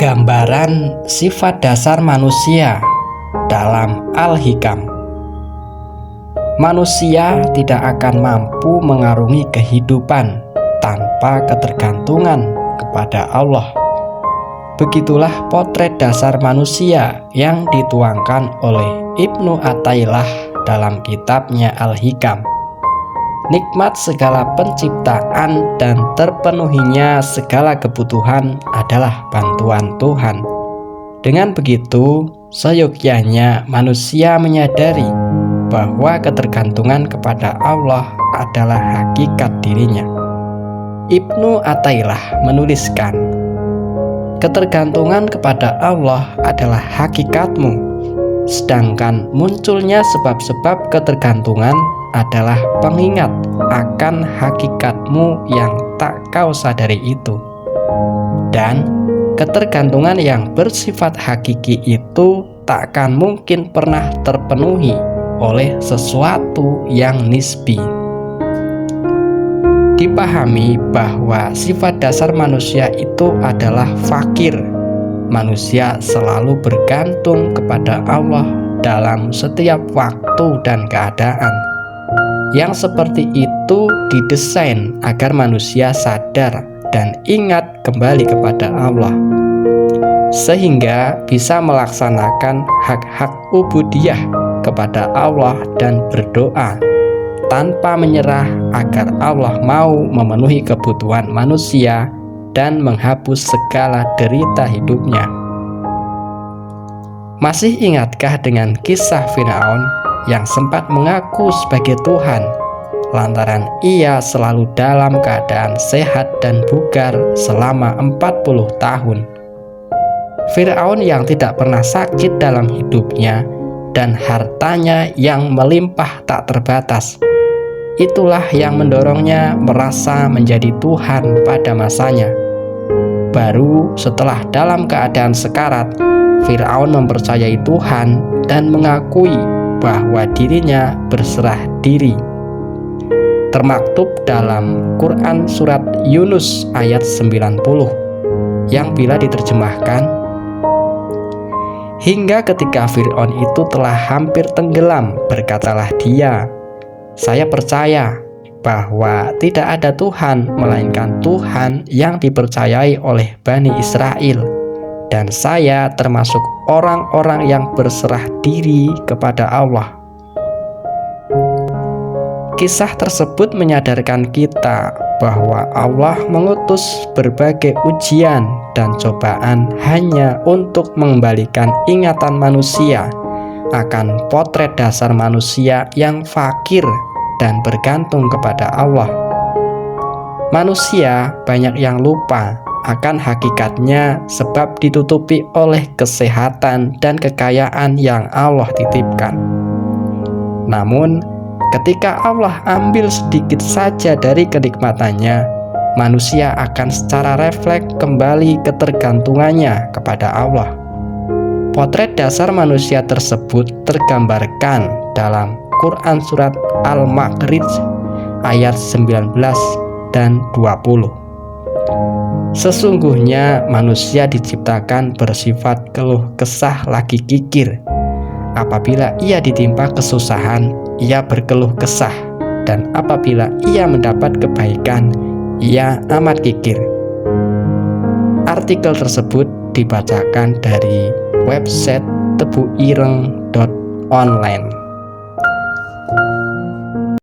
Gambaran sifat dasar manusia dalam Al-Hikam. Manusia tidak akan mampu mengarungi kehidupan tanpa ketergantungan kepada Allah. Begitulah potret dasar manusia yang dituangkan oleh Ibnu Athaillah dalam kitabnya Al-Hikam. Nikmat segala penciptaan dan terpenuhinya segala kebutuhan adalah bantuan Tuhan. Dengan begitu, seyogyanya manusia menyadari bahwa ketergantungan kepada Allah adalah hakikat dirinya. Ibnu Athaillah menuliskan, ketergantungan kepada Allah adalah hakikatmu, sedangkan munculnya sebab-sebab ketergantungan adalah pengingat akan hakikatmu yang tak kau sadari itu. Dan ketergantungan yang bersifat hakiki itu tak akan mungkin pernah terpenuhi oleh sesuatu yang nisbi. Dipahami bahwa sifat dasar manusia itu adalah fakir. Manusia selalu bergantung kepada Allah dalam setiap waktu dan keadaan. Yang seperti itu didesain agar manusia sadar dan ingat kembali kepada Allah, sehingga bisa melaksanakan hak-hak ubudiyah kepada Allah dan berdoa tanpa menyerah agar Allah mau memenuhi kebutuhan manusia dan menghapus segala derita hidupnya. Masih ingatkah dengan kisah Firaun yang sempat mengaku sebagai Tuhan lantaran ia selalu dalam keadaan sehat dan bugar selama 40 tahun. Firaun yang tidak pernah sakit dalam hidupnya dan hartanya yang melimpah tak terbatas, itulah yang mendorongnya merasa menjadi Tuhan pada masanya. Baru setelah dalam keadaan sekarat, Firaun mempercayai Tuhan dan mengakui bahwa dirinya berserah diri. Termaktub dalam Quran surat Yunus ayat 90 yang bila diterjemahkan, hingga ketika Fir'aun itu telah hampir tenggelam, berkatalah dia, saya percaya bahwa tidak ada Tuhan melainkan Tuhan yang dipercayai oleh Bani Israel, dan saya termasuk orang-orang yang berserah diri kepada Allah. Kisah tersebut menyadarkan kita bahwa Allah mengutus berbagai ujian dan cobaan hanya untuk mengembalikan ingatan manusia akan potret dasar manusia yang fakir dan bergantung kepada Allah. Manusia banyak yang lupa akan hakikatnya sebab ditutupi oleh kesehatan dan kekayaan yang Allah titipkan. Namun, ketika Allah ambil sedikit saja dari kenikmatannya, manusia akan secara refleks kembali ketergantungannya kepada Allah. Potret dasar manusia tersebut tergambarkan dalam Quran surat Al-Ma'arij ayat 19 dan 20. Sesungguhnya manusia diciptakan bersifat keluh kesah lagi kikir. Apabila ia ditimpa kesusahan, ia berkeluh kesah, dan apabila ia mendapat kebaikan, ia amat kikir. Artikel tersebut dibacakan dari website tebuireng.online.